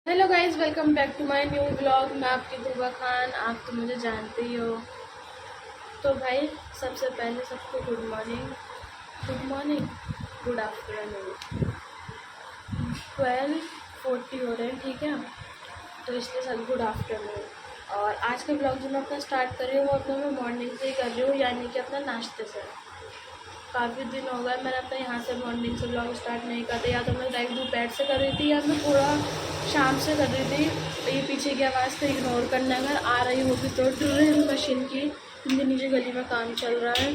Hello guys, welcome back to my new vlog. मैं आपकी दुबा खान, आप तो मुझे जानते ही हो। तो भाई सबसे पहले सबको गुड मॉर्निंग, गुड आफ्टरनून। 12:40 हो रहे हैं, ठीक है। तो इसलिए सब गुड आफ्टरनून। और आज का ब्लॉग जो मैं अपना स्टार्ट कर रही हूँ वो अपना मैं मॉर्निंग से ही कर रही हूँ, यानी कि अपना नाश्ते से। काफ़ी दिन हो गए मैंने अपना यहाँ से मॉर्निंग से ब्लॉग स्टार्ट नहीं करता, या तो मैं डायरेक्ट दोपहर से कर रही थी या मैं थोड़ा शाम से कर रही थी। तो ये पीछे की आवाज़ को इग्नोर करना, अगर आ रही होगी तो ड्रिल मशीन की, क्योंकि नीचे गली में काम चल रहा है।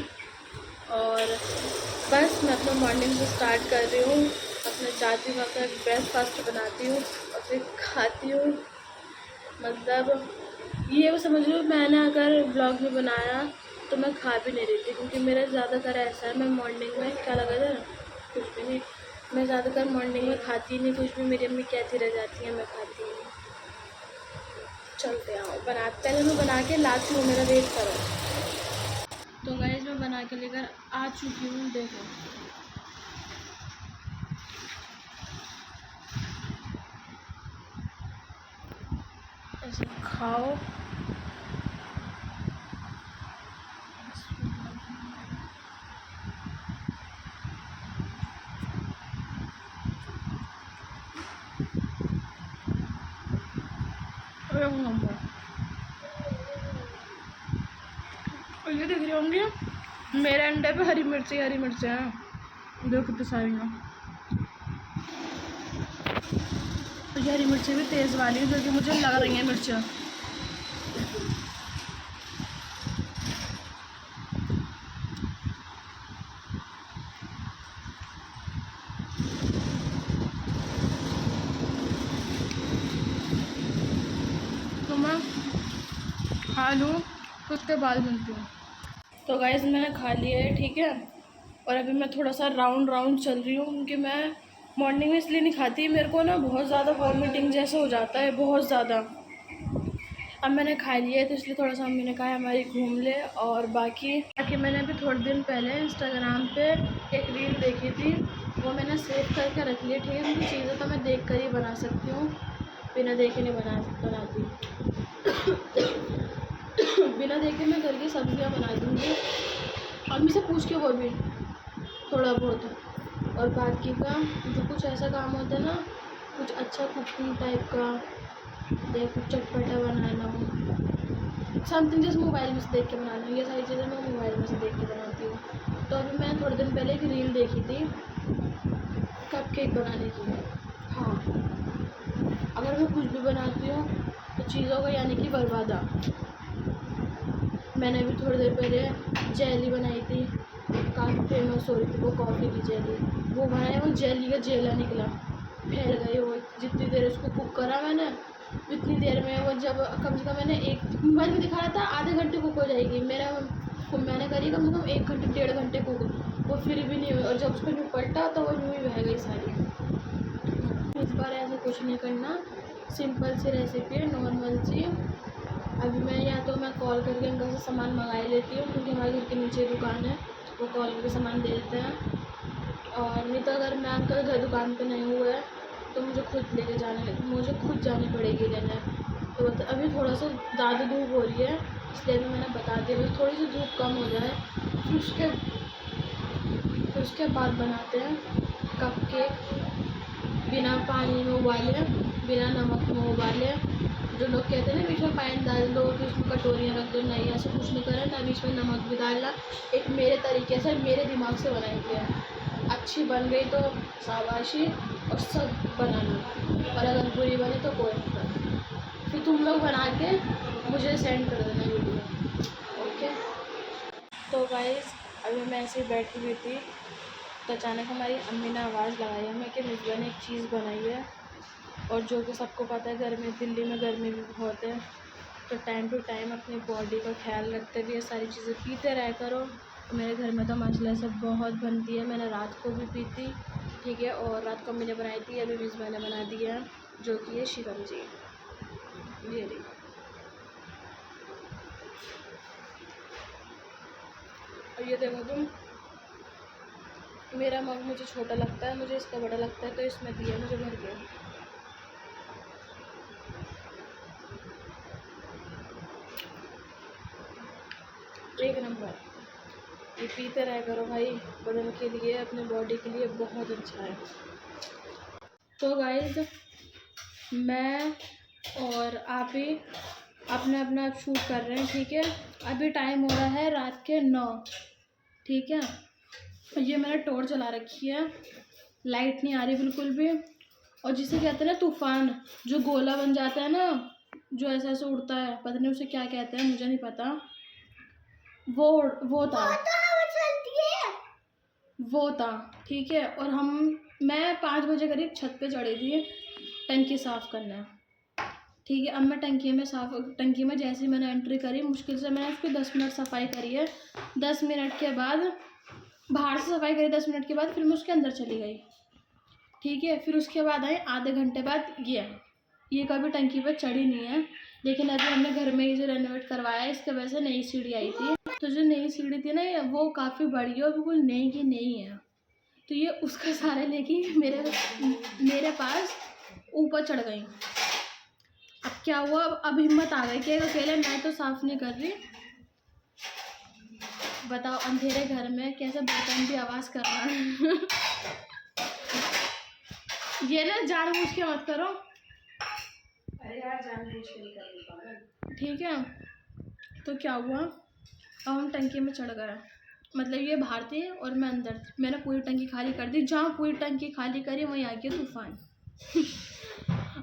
और बस मैं अपना मॉर्निंग से स्टार्ट कर रही हूँ। अपने जाती हूँ, अपना ब्रेकफास्ट बनाती हूँ और फिर खाती हूँ। मतलब ये वो समझ लो, मैंने अगर ब्लॉग में बनाया तो मैं खा भी नहीं रही थी, क्योंकि मेरा ज़्यादातर ऐसा है, मैं मॉर्निंग में क्या लगा था, कुछ भी नहीं। मैं ज़्यादातर मॉर्निंग में खाती नहीं कुछ भी, मेरी अम्मी कहती रह जाती है मैं खाती नहीं। चलते आओ पहले मैं बना के लाती हूँ, मेरा वेट करो। तो गाइस मैं बना के लेकर आ चुकी हूँ, देखो। ऐसे खाओ। और ये देख रही होंगी मेरे अंडे पे हरी मिर्ची हैं, देखो कितनी सारी हैं। तो ये हरी मिर्ची भी तेज़ वाली है, जो कि मुझे लग रही हैं मिर्चियाँ। तो मैं खा लूँ तो उसके बाद मिलती हूँ। तो गाइस मैंने खा लिया है, ठीक है। और अभी मैं थोड़ा सा राउंड चल रही हूँ, क्योंकि मैं मॉर्निंग में इसलिए नहीं खाती, मेरे को ना बहुत ज़्यादा वॉमिटिंग जैसा हो जाता है, बहुत ज़्यादा। अब मैंने खा लिया है तो इसलिए थोड़ा सा मम्मी ने कहा हमारी घूम ले। और बाकी मैंने अभी थोड़े दिन पहले इंस्टाग्राम पे एक रील देखी थी, वो मैंने सेव करके रख लिया, ठीक है। क्योंकि चीज़ें तो मैं देख कर ही बना सकती हूँ, बिना देखे नहीं बनाती। बिना देखे मैं घर की सब्जियां बना दूँगी, मम्मी से पूछ के, वो भी थोड़ा बहुत। और बाकी का जो कुछ ऐसा काम होता है ना, कुछ अच्छा कुकिंग टाइप का या कुछ चटपटा बनाना हो, समथिंग जैसे मोबाइल में से देख के बनाना, ये सारी चीज़ें मैं मोबाइल में से देख के बनाती हूँ। तो अभी मैं थोड़े दिन पहले एक रील देखी थी कपकेक बनाने की। हाँ, अगर मैं कुछ भी बनाती हूँ तो चीज़ों का यानी कि बर्बादा। मैंने अभी थोड़ी देर पहले जेली बनाई थी, काफ़ी फेमस हो रही थी वो कॉफ़ी की जेली। वो बनाया, वो जेली का जेला निकला, फैल गई वो। जितनी देर उसको कुक करा मैंने, उतनी देर में वो, जब कम से कम मैंने एक मोबाइल में दिखा रहा था आधे घंटे कुक हो जाएगी, मैंने करी कम से कम 1 घंटे 1.5 घंटे कुक, वो फिर भी नहीं हुई। और जब उसको यूँ पलटा तो वो यूँ ही बह गई सारी। इस बार ऐसा कुछ नहीं करना, सिंपल सी रेसिपी है, नॉर्मल सी। अभी मैं या तो मैं कॉल करके अंकल से सामान मंगा ही लेती हूँ, क्योंकि हमारे घर के नीचे दुकान है, वो कॉल करके सामान दे देते हैं। और नहीं तो अगर मैं अंकल घर दुकान पे नहीं हुआ है तो मुझे खुद जानी पड़ेगी लेने। तो अभी थोड़ा सा ज़्यादा धूप हो रही है, इसलिए भी मैंने बता दिया, बस थोड़ी सी धूप कम हो जाए फिर उसके बाद बनाते हैं कपकेक। बिना पानी में उबाले, बिना नमक में उबाले। जो लोग कहते हैं ना बीच में पानी डाल दो फिर उसमें कटोरियाँ रख दो, नहीं, ऐसा कुछ नहीं करा ना, बीच में नमक भी डालना। एक मेरे तरीके से, मेरे दिमाग से बनाई है, अच्छी बन गई तो शाबाशी, और सब बनाना, और अगर बुरी बनी तो कोई नहीं। फिर तुम लोग बना के मुझे सेंड कर देना वीडियो, ओके। तो गाइस अभी मैं ऐसे ही बैठी हुई थी, तो अचानक हमारी अम्मी ने आवाज़ लगाई हमें कि मिसबा ने एक चीज़ बनाई है। और जो कि सबको पता है, गर्मी, दिल्ली में गर्मी भी बहुत है, तो टाइम टू टाइम अपनी बॉडी का ख्याल रखते हुए ये सारी चीज़ें पीते रह करो। मेरे घर में तो माशाल्लाह से बहुत बनती है, मैंने रात को भी पी थी, ठीक है। और रात को अम्मी ने बनाई थी, अभी मिसबा ने बना दी है, जो कि है शिकंजी। ये रही। और ये देखो तुम, मेरा मग मुझे छोटा लगता है, मुझे इसका बड़ा लगता है, तो इसमें दिया मुझे भर के। एक नंबर। ये पीते रहा करो भाई, बदन के लिए, अपने बॉडी के लिए बहुत अच्छा है। तो गाइस मैं और आप ही अपना अपना शूट कर रहे हैं, ठीक है। अभी टाइम हो रहा है रात के 9, ठीक है। ये मैंने टॉर्च जला रखी है, लाइट नहीं आ रही बिल्कुल भी। और जिसे कहते हैं ना तूफान, जो गोला बन जाता है ना, जो ऐसे ऐसे उड़ता है, पता नहीं उसे क्या कहते हैं, मुझे नहीं पता। वो था, वो था, ठीक है। और मैं 5 बजे करीब छत पे चढ़ी थी टंकी साफ़ करना है, ठीक है। अब मैं टंकी में जैसे ही मैंने एंट्री करी, मुश्किल से मैंने उसकी 10 मिनट सफाई करी है। 10 मिनट के बाद बाहर से सफाई करी, 10 मिनट के बाद फिर मैं उसके अंदर चली गई, ठीक है। फिर उसके बाद आए आधे घंटे बाद ये कभी टंकी पर चढ़ी नहीं है, लेकिन अभी हमने घर में ही जो रेनोवेट करवाया है, इसके वजह से नई सीढ़ी आई थी। तो जो नई सीढ़ी थी ना, वो काफ़ी बड़ी है और बिल्कुल नई की नई है। तो ये उसका सहारा लेके मेरे पास ऊपर चढ़ गई। अब क्या हुआ, अब हिम्मत आ गई कि अकेले मैं तो साफ़ नहीं कर रही। बताओ अंधेरे घर में कैसे बर्तन की आवाज़ कर रहा है। ये ना जानबूझ के मत करो। अरे यार जानबूझ के नहीं कर, ठीक है। तो क्या हुआ, अब हम टंकी में चढ़ गए, मतलब ये बाहर थी और मैं अंदर थी। मैंने पूरी टंकी खाली कर दी, जहाँ पूरी टंकी खाली करी वहीं आ गया तूफान।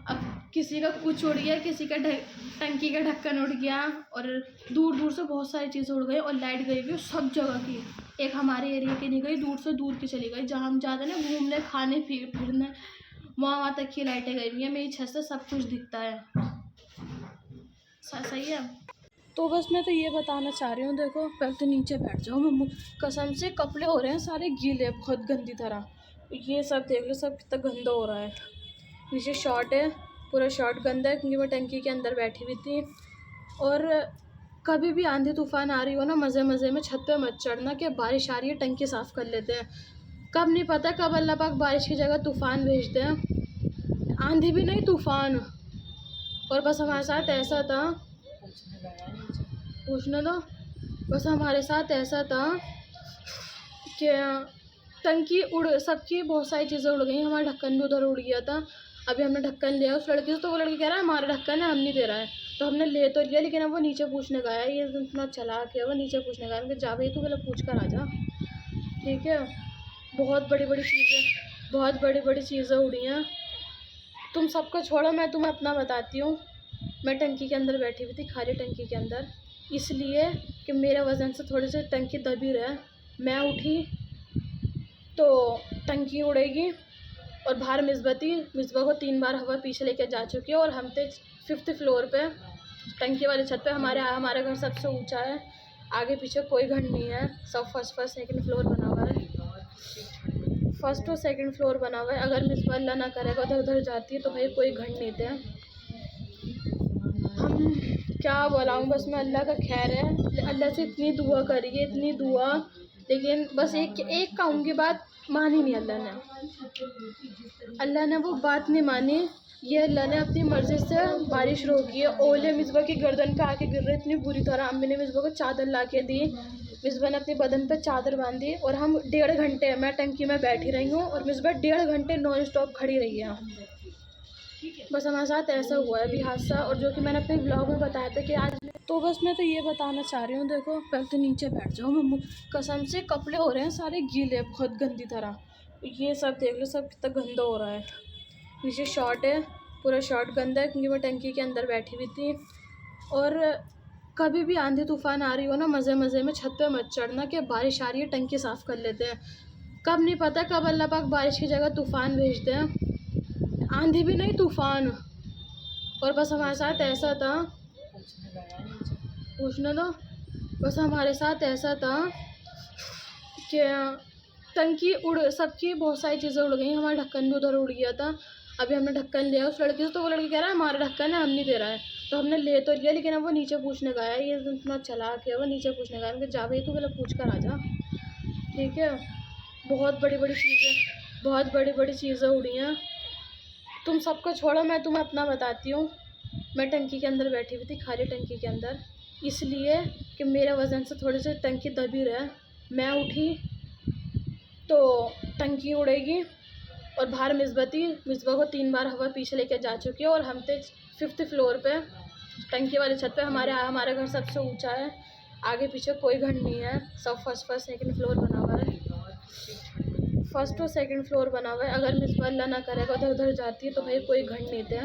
अब किसी का कुछ उड़ गया, किसी का टंकी का ढक्कन उड़ गया, और दूर दूर से बहुत सारी चीज़ें उड़ गई, और लाइट गई हुई सब जगह की। एक हमारे एरिया की नहीं गई, दूर से दूर की चली गई। जहाँ हम जाते ना घूमने खाने फिरने, वहाँ तक की लाइटें गई हुई हैं। मेरी छत से सब कुछ दिखता है, सही है। तो बस मैं तो ये बताना चाह रही हूँ, देखो पहले तो नीचे बैठ जाओ मम्मी, कसम से कपड़े हो रहे हैं सारे गीले बहुत गंदी तरह। ये सब देख लो, सब कितना गंदा हो रहा है। नीचे शॉर्ट है, पूरा शॉर्ट गंदा है, क्योंकि मैं टंकी के अंदर बैठी हुई थी। और कभी भी आंधी तूफान आ रही हो ना, मज़े मज़े में छत पे मत चढ़ना कि बारिश आ रही है टंकी साफ़ कर लेते हैं। कब नहीं पता, कब अल्लाह पाक बारिश की जगह तूफ़ान भेजते हैं, आंधी भी नहीं तूफ़ान। और बस हमारे साथ ऐसा था, पूछना दो, बस हमारे साथ ऐसा था कि टंकी सबकी बहुत सारी चीज़ें उड़ गई। हमारा ढक्कन भी उधर उड़ गया था। अभी हमने ढक्कन लिया उस लड़के से, तो वो लड़की कह रहा है हमारा ढक्कन है, हम नहीं दे रहा है। तो हमने ले तो लिया, लेकिन अब वो नीचे पूछने गया है, ये इतना चालाक है, वो नीचे पूछने गया। मैं जा भाई तू पहले पूछ कर आ जा, ठीक है। बहुत बड़ी बड़ी चीज़ें उड़ी हैं। तुम सबको छोड़ो, मैं तुम्हें अपना बताती हूँ। मैं टंकी के अंदर बैठी हुई थी, खाली टंकी के अंदर, इसलिए कि मेरे वज़न से थोड़ी सी टंकी दबी रहे। मैं उठी तो टंकी उड़ेगी, और बाहर मिसबा को 3 बार हवा पीछे लेकर जा चुकी है। और हम थे 5th फ्लोर पे, टंकी वाली छत पे। हमारा घर सबसे ऊंचा है, आगे पीछे कोई घर नहीं है, सब फर्स्ट सेकंड फ्लोर बना हुआ है, फर्स्ट और सेकंड फ्लोर बना हुआ है। अगर मिसबा अल्लाह ना करेगा उधर उधर जाती है तो भाई कोई घर नहीं थे। हम क्या बोलाऊँ, बस मैं अल्लाह का खैर है, अल्लाह से इतनी दुआ करी है, इतनी दुआ, लेकिन बस एक कहूँगी बात मानी नहीं अल्लाह ने वो बात नहीं मानी। ये अल्लाह ने अपनी मर्ज़ी से बारिश रोकी है। ओले मिसबा की गर्दन पे आके गिर रहे इतनी बुरी तरह। अम्मी ने मिसबा को चादर ला के दी, मिसबा ने अपने बदन पे चादर बांधी, और हम 1.5 घंटे मैं टंकी में बैठी रही हूँ, और मिसबा 1.5 घंटे नॉन स्टॉप खड़ी रही है। बस हमारे साथ ऐसा हुआ है अभी हादसा, और जो कि मैंने अपने ब्लॉग में बताया था कि आज। तो बस मैं तो ये बताना चाह रही हूँ, देखो पहले तो नीचे बैठ जाओ मम्मी, कसम से कपड़े हो रहे हैं सारे गीले बहुत गंदी तरह। ये सब देख लो, सब कितना गंदा हो रहा है। नीचे शॉर्ट है, पूरा शॉर्ट गंदा है, क्योंकि मैं टंकी के अंदर बैठी हुई थी। और कभी भी आंधी तूफान आ रही हो ना, मज़े मज़े में छत पे मत चढ़ना कि बारिश आ रही है टंकी साफ़ कर लेते हैं। कब नहीं पता, कब अल्लाह पाक बारिश की जगह तूफ़ान भेजते हैं, आंधी भी नहीं तूफ़ान। और बस हमारे साथ ऐसा था, पूछना दो, बस हमारे साथ ऐसा था कि टंकी सबकी बहुत सारी चीज़ें उड़ गई। हमारा ढक्कन भी उधर उड़ गया था। अभी हमने ढक्कन लिया उस लड़के से, तो वो लड़की कह रहा है हमारा ढक्कन है, हम नहीं दे रहा है। तो हमने ले तो लिया, लेकिन अब वो नीचे पूछने गया है, ये इतना चालाक है, वो नीचे पूछने गया। मैं जा भाई तू पहले पूछ कर आ जा, ठीक है। बहुत बड़ी चीज़ें उड़ी हैं। तुम सबको छोड़ो, मैं तुम्हें अपना बताती हूँ। मैं टंकी के अंदर बैठी हुई थी, खाली टंकी के अंदर, इसलिए कि मेरे वज़न से थोड़ी सी टंकी दबी रहे। मैं उठी तो टंकी उड़ेगी। और बाहर मिसबा को 3 बार हवा पीछे लेके जा चुकी है। और हम थे 5th फ्लोर पे, टंकी वाली छत पे। हमारे घर सबसे ऊंचा है, आगे पीछे कोई घर नहीं है, सब फर्स्ट सेकंड फ्लोर बना हुआ है। फर्स्ट और सेकंड फ्लोर बना हुआ है। अगर मिसबा अल्लाह ना करेगा उधर उधर जाती है तो भाई कोई घर नहीं थे।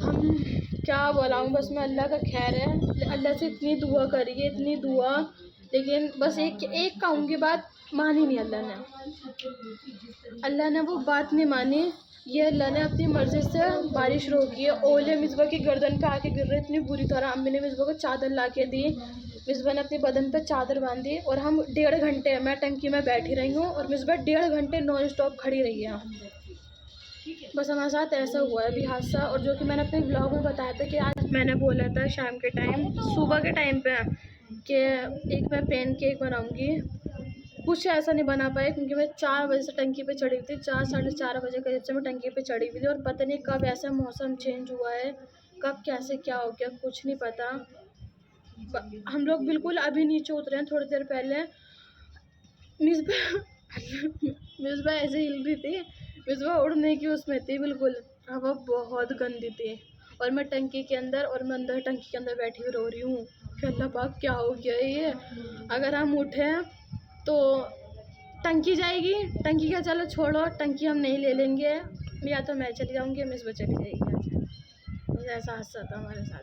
हम क्या बोलाऊँ, बस मैं अल्लाह का खैर है। अल्लाह से इतनी दुआ करी है, इतनी दुआ, लेकिन बस एक कहूँगी बात मानी नहीं अल्लाह ने वो बात नहीं मानी। ये अल्लाह ने अपनी मर्ज़ी से बारिश रोकी है। ओले मिसबा की गर्दन पे आके गिर रहे इतनी बुरी तरह। अम्मी ने मिसबा को चादर ला के दी, मिसबा ने अपने बदन पे चादर बांधी। और हम 1.5 घंटे, मैं टंकी में बैठी रही हूँ और मिसबा 1.5 घंटे नॉन स्टॉप खड़ी रही है। बस हमारे साथ ऐसा हुआ है अभी हादसा। और जो कि मैंने अपने ब्लॉग में बताया था कि आज मैंने बोला था शाम के टाइम, सुबह के टाइम पे, कि एक मैं पैन केक बनाऊंगी। कुछ ऐसा नहीं बना पाया क्योंकि मैं 4 बजे से टंकी पे चढ़ी हुई थी। 4 साढ़े 4 बजे करीब से मैं टंकी पे चढ़ी हुई थी। और पता नहीं कब ऐसा मौसम चेंज हुआ है, कब कैसे क्या हो गया कुछ नहीं पता। हम लोग बिल्कुल अभी नीचे उतरे हैं, थोड़ी देर पहले। मिसबा ऐसे हिल रही थी, मिसबा उड़ने की उसमें थी बिल्कुल। हवा बहुत गंदी थी और मैं टंकी के अंदर, और मैं अंदर टंकी के अंदर बैठी हुई रो रही हूँ कि अल्लाह पाक क्या हो गया ये। अगर हम उठे तो टंकी जाएगी, टंकी का चलो छोड़ो, टंकी हम नहीं ले लेंगे, या तो मैं चली जाऊँगी, मिसबा चली जाएगी आज। बस ऐसा हादसा था हमारे साथ।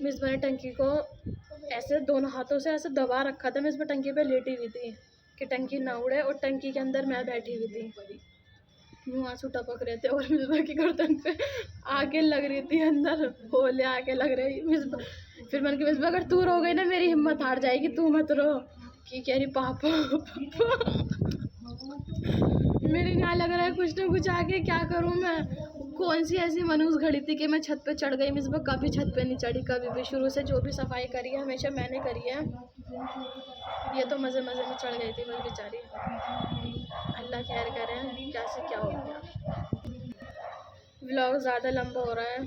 मिसबा ने टंकी को ऐसे दोनों हाथों से ऐसे दबा रखा था। मिसबा टंकी पे लेटी हुई थी कि टंकी ना उड़े, और टंकी के अंदर मैं बैठी हुई थी। यूँ आंसू टपक रहे थे और मिसबा की गर्दन पे आगे लग रही थी, अंदर होले आके लग रही मिसबा। फिर मैंने कहा मिसबा अगर तू रो गई ना मेरी हिम्मत हार जाएगी, तू मत रो। कि कह रही पापा मेरे यहाँ लग रहा है कुछ ना कुछ आगे, क्या करूँ मैं। कौन सी ऐसी मनूस घड़ी थी कि मैं छत पे चढ़ गई। मिसबा कभी छत पे नहीं चढ़ी, कभी भी। शुरू से जो भी सफाई करी है हमेशा मैंने करी है। ये तो मज़े मज़े में चढ़ गई थी बस बेचारी। अल्लाह खैर करे, क्या से क्या हो गया। व्लॉग ज़्यादा लंबा हो रहा है,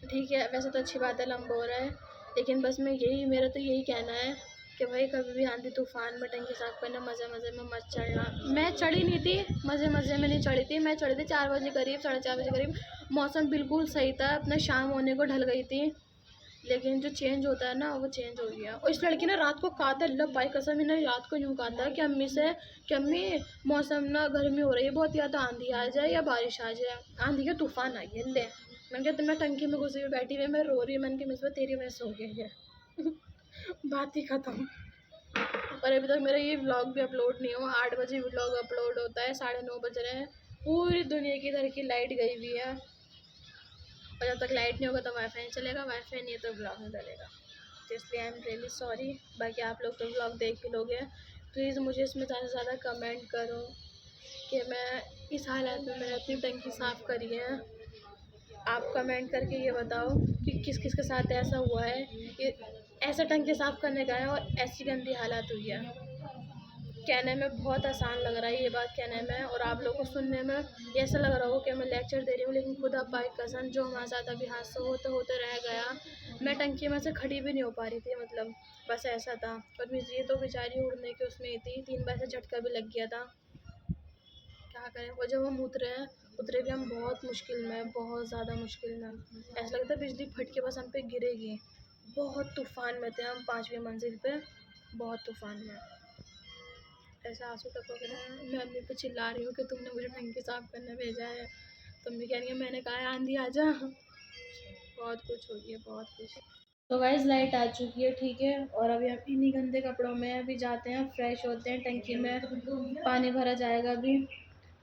ठीक है, वैसे तो अच्छी बात है लंबा हो रहा है, लेकिन बस मेरा तो यही कहना है कि भाई कभी भी आंधी तूफान में टंकी साफ करना, मज़े मज़े में मत चढ़ना। मैं चढ़ी नहीं थी, मज़े मज़े में नहीं चढ़ी थी। मैं चढ़ी थी 4 बजे करीब, 4:30 बजे करीब। मौसम बिल्कुल सही था, अपना शाम होने को ढल गई थी। लेकिन जो चेंज होता है ना वो चेंज हो गया। और इस लड़की ने रात को कहा था, अल्लाह पाई कसम, ने रात को यूँ कहा था कि अम्मी से कि अम्मी मौसम ना गर्मी हो रही है बहुत, या तो आंधी आ जाए या बारिश आ जाए। आंधी का तूफान आ गया ले। मैंने कहा मैं टंकी में घुसी हुई बैठी हुई, मैं रो रही हूँ। मैंने कहा मिसबा तेरी वजह से हो गई है बात ही ख़त्म। और अभी तक मेरा ये व्लॉग भी अपलोड नहीं हुआ। 8 बजे व्लॉग अपलोड होता है, 9:30 बज रहे हैं। पूरी दुनिया की इधर की लाइट गई हुई है, और जब तक लाइट नहीं होगा तो वाईफाई नहीं चलेगा, वाईफाई नहीं है तो ब्लॉग नहीं चलेगा। तो इसलिए आई एम रियली सॉरी। बाकी आप लोग तो ब्लॉग देख ही लोगे। प्लीज़ मुझे इसमें ज़्यादा से ज़्यादा कमेंट करो कि मैं इस हालत में मैंने अपनी टंकी साफ़ करी है। आप कमेंट करके ये बताओ कि किस किस के साथ ऐसा हुआ है कि ऐसा टंकी साफ़ करने गए और ऐसी गंदी हालत हुई है। कहने में बहुत आसान लग रहा है ये बात कहने में, और आप लोगों को सुनने में ऐसा लग रहा हो कि मैं लेक्चर दे रही हूँ, लेकिन खुदा पाक कसम जो हमारे साथ अभी हादसा होते होते रह गया। मैं टंकी में से खड़ी भी नहीं हो पा रही थी, मतलब बस ऐसा था। और ये तो बेचारी उड़ने की उसमें ही थी, 3 बार से झटका भी लग गया था। क्या करें। और जब हम उतरे भी हम बहुत मुश्किल में, बहुत ज़्यादा मुश्किल में। ऐसा लगता है बिजली फट के बस हम पे गिरेगी। बहुत तूफ़ान में थे हम 5वीं मंजिल पे, बहुत तूफ़ान में। ऐसा आंसू टपक रहे हैं। मैं अम्मी पे चिल्ला रही हूँ कि तुमने मुझे टंकी साफ़ करने भेजा है, तो अम्मी कह रही है मैंने कहा है आंधी आ जा। बहुत कुछ हो गया, बहुत कुछ। तो गाइस लाइट आ चुकी है, ठीक है। और अभी हम इन्हीं गंदे कपड़ों में अभी जाते हैं, फ्रेश होते हैं। टंकी में पानी भरा जाएगा अभी,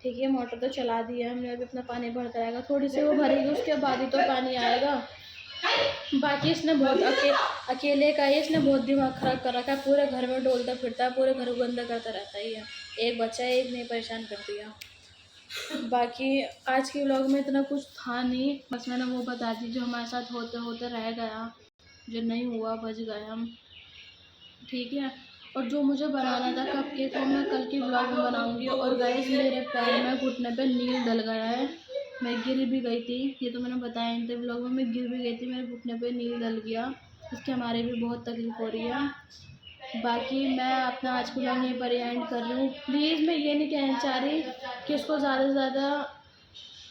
ठीक है। मोटर तो चला दी है हमने, अभी अपना पानी भरता रहेगा। थोड़ी सी वो भरेगी, उसके बाद ही तो पानी आएगा। बाकी इसने बहुत अकेले का ही इसने बहुत दिमाग ख़राब कर रखा है। पूरे घर में डोलता फिरता है, पूरे घर को गंदा करता रहता ही है। एक बच्चा है, एक नहीं परेशान कर दिया। बाकी आज के व्लॉग में इतना कुछ था नहीं, बस मैंने वो बता दी जो हमारे साथ होते होते रह गया, जो नहीं हुआ बच गए हम, ठीक है। और जो मुझे बनाना था कपकेक वो मैं कल की व्लॉग में बनाऊंगी। और गाइस मेरे पैर में घुटने पे नील डल गया है, मैं गिर भी गई थी, ये तो मैंने बताया इन व्लॉग में, मैं गिर भी गई थी, मेरे घुटने पे नील डल गया, इसके हमारे भी बहुत तकलीफ़ हो रही है। बाकी मैं अपना आज का व्लॉग यहीं पर एंड कर रही हूँ। प्लीज़ मैं ये नहीं कहना चाह रही कि इसको ज़्यादा से ज़्यादा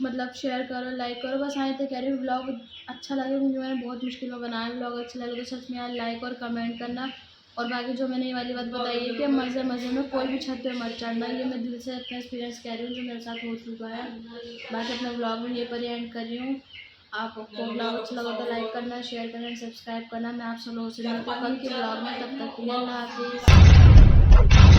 मतलब शेयर करो, लाइक करो, बस हाँ तो कह रही हूँ व्लॉग अच्छा लगे, क्योंकि मैंने बहुत मुश्किल में बनाया। व्लॉग अच्छा लगे तो सच में यार लाइक और कमेंट करना। और बाकी जो मैंने ये वाली बात बताई है कि मज़े मज़े में कोई भी छत पे मत चढ़ना, ये मैं दिल से अपना एक्सपीरियंस कह रही हूँ जो मेरे साथ हो चुका है। बाकी अपना व्लॉग में ये पर एंड कर रही हूँ। आपको व्लॉग अच्छा लगा तो लाइक करना, शेयर करना, सब्सक्राइब करना। मैं आप सब लोगों से मिलती हूँ कल के व्लॉग में, तब तक के लिए अल्लाह हाफिज़।